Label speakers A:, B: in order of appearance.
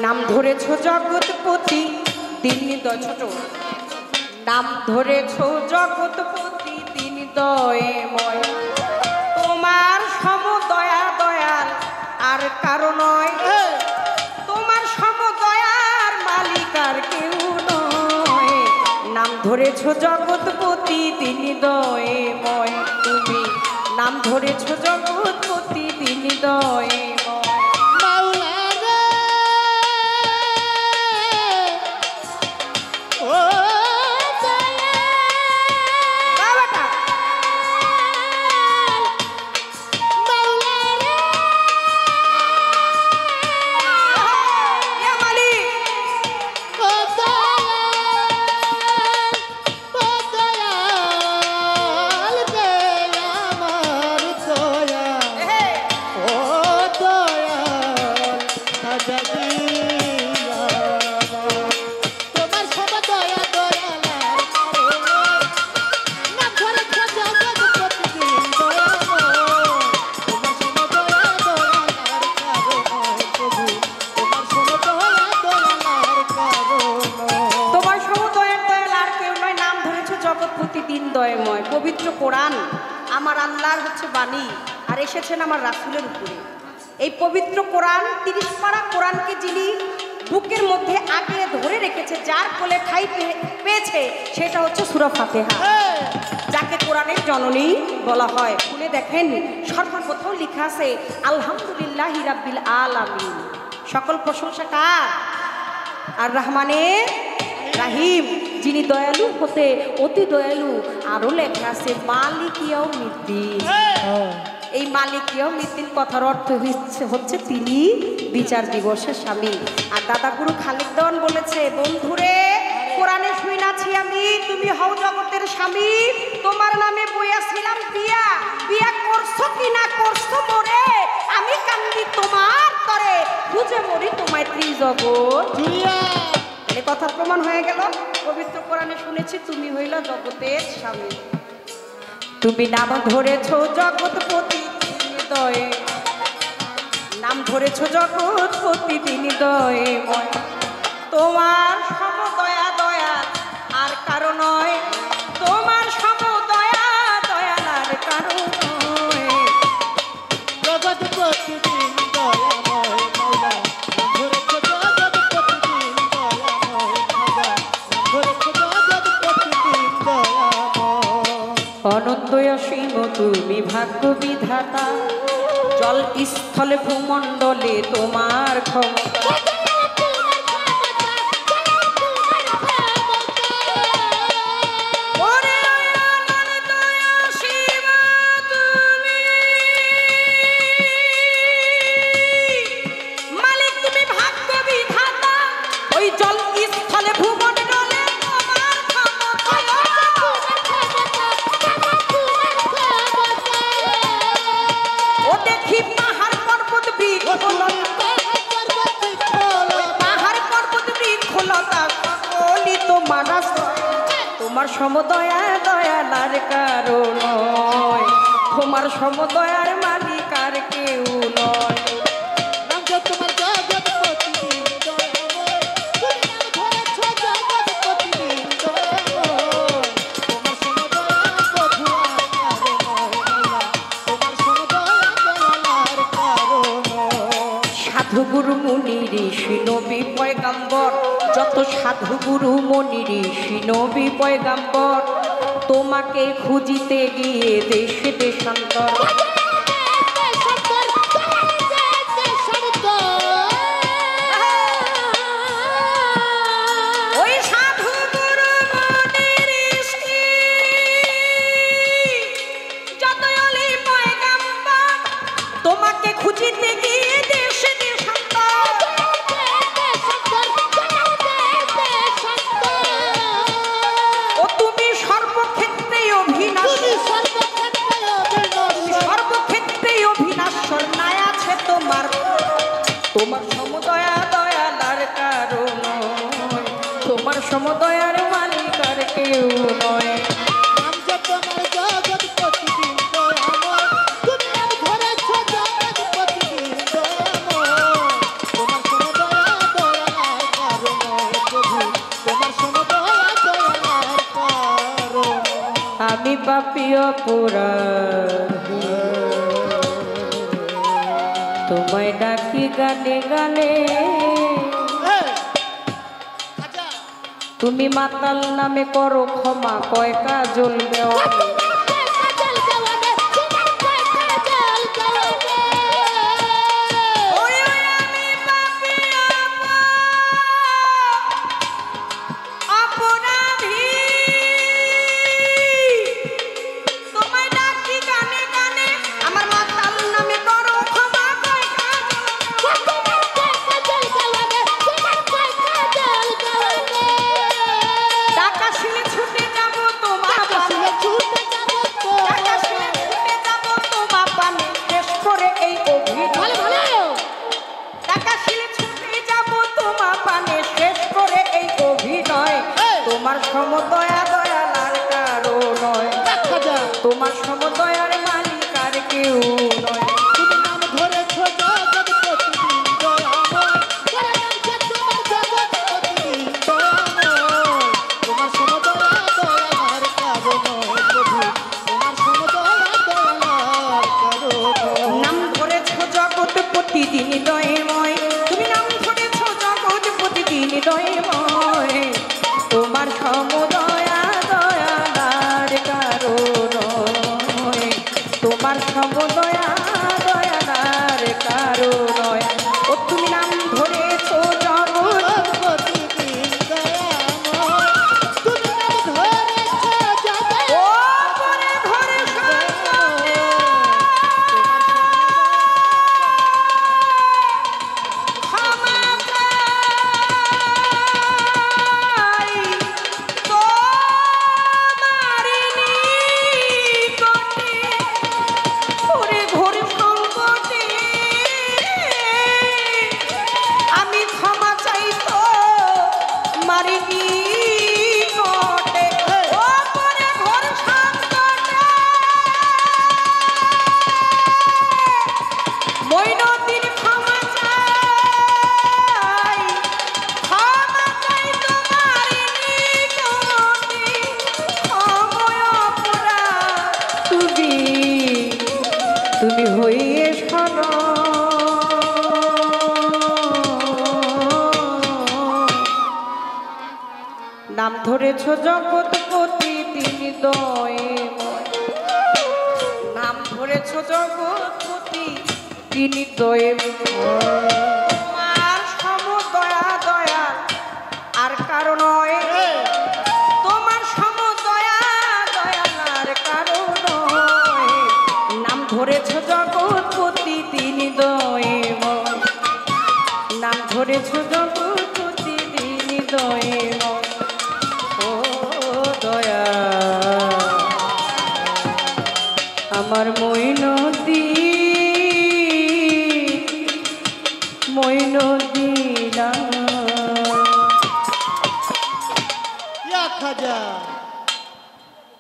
A: নাম ধরেছ জগৎপতি তিনি ছোট নাম ধরেছ জগৎপতি তিনি দয়াময় তোমার সম দয়া দয়াল আর কারো নয় তোমার সম দয়ার মালিক আর কেউ নয় নাম ধরেছ জগৎপতি তিনি দয়াময় তুমি নাম ধরেছ জগৎপতি তিনি দয়াময় পবিত্র কোরআন আমার আল্লাহর হচ্ছে বাণী আর এসেছেন আমার রাসূলের উপরে এই পবিত্র কোরআন 30 পারা কোরআনকে যিনি বুকের মধ্যে আগে ধরে রেখেছে যার কোলে ঠাঁই পেয়েছে সেটা হচ্ছে সূরা ফাতিহা যাকে কোরআনের জননী বলা হয় খুলে দেখেন সর্বপ্রথম লেখা আছে আলহামদুলিল্লাহি রাব্বিল আলামিন সকল প্রশংসা কার আর রহমানের রাহিম যিনি দয়ালু হতে অতি দয়ালু আরো লেখা আছে মালিক ইয়াউমিদ্দিন এই মালিক ইয়াউমিদ্দিন কথার অর্থ হচ্ছে তিনি বিচার দিবসের স্বামী আর দাদা গুরু খালিদ দেওয়ান বলেছে বন্ধুরে কোরআনে শুনাছি আমি তুমি হও জগতের স্বামী তোমার নামে বইয়াছিলাম বিয়া বিয়া করছো কি না করছো মোরে আমি কান্দি তোমার তরে খুঁজে মরি তোমায় ত্রিজগৎ এই কথা প্রমাণ হয়ে গেল পবিত্র কোরআনে শুনেছি তুমি হইলা জগতের স্বামী তুমি নাম ধরেছ জগৎপতি তিনি দয়ে নাম ধরেছ জগৎপতি তিনি দয়াময় তোমার সম দয়া দয়া আর কারো নয় তোমার সম দয়া দয়াল আর কারো নয় জগৎপতি তিনি দয়াময় মওলা অনন্ত অসীম তুমি ভাগ্য বিধাতা জল স্থলে ভূমণ্ডলে তোমার ক্ষমতা তোমার সমদয়া দয়াল আর কারো নয় তোমার সমদয়ার মালিক আর কেউ নয় তোমার জগৎপতি সাধু গুরু মুনি ঋষি নবী পয়গম্বর যত সাধু গুরু মুনি ঋষি নবী পয়গম্বর তোমাকে খুঁজিতে গিয়ে দেশে দেশান্তর তোমাকে খুঁজিতে গিয়ে দেশে দেশান্তর ও তুমি সর্বক্ষেত্রে অভিনাশী সর্বক্ষেত্রে অভিনাশ্বর নাই আছে তোমার তোমার সমদয়া দয়াল আর কারো নয় তোমার সমদয়ার মালিক আর কেউ নয় আমি পাপী অপরাধী, তোমায় ডাকি গানে গানে, তুমি মাতাল নামে করো ক্ষমা, কয় কাজল দেওয়া তোমার সমদয়া দয়াল আর কারো নয়, তোমার সমদয়ার মালিক আর কেউ নয়।
B: তুমি নাম ধরেছ জগৎপতি দয়াময়, তোমার সমদয়া দয়াল আর কারো নয় প্রভু, তোমার সমদয়া দয়াল আর কারো নয়।
A: নাম ধরেছ জগৎপতি তিনি দয়াময়, তুমি নাম ধরেছ জগৎপতি তিনি দয়াময়, তোমার সমদয়া দয়াল আর কারো নয়, তোমার সমদয়া দয়াল আর কারো নয়। ও তুমি নাম ধরেছ
B: জগৎপতি দয়াময়, তুমি নাম ধরেছ জগৎ
A: ও পরে ধরে তুমি হইয়ে শোনো, নাম ধরেছ জগৎপতি তিনি দয়াময়, নাম ধরেছ জগৎপতি তিনি দয়াময়, তোমার সমদয়া দয়াল আর কারো নয়, তোমার সমদয়া দয়াল আর কারো নয়। নাম ধরেছ জগৎপতি তিনি দয়াময়, নাম ধরেছ জগৎপতি তিনি দয়াময়। ও দয়া আমার মইনতি মইন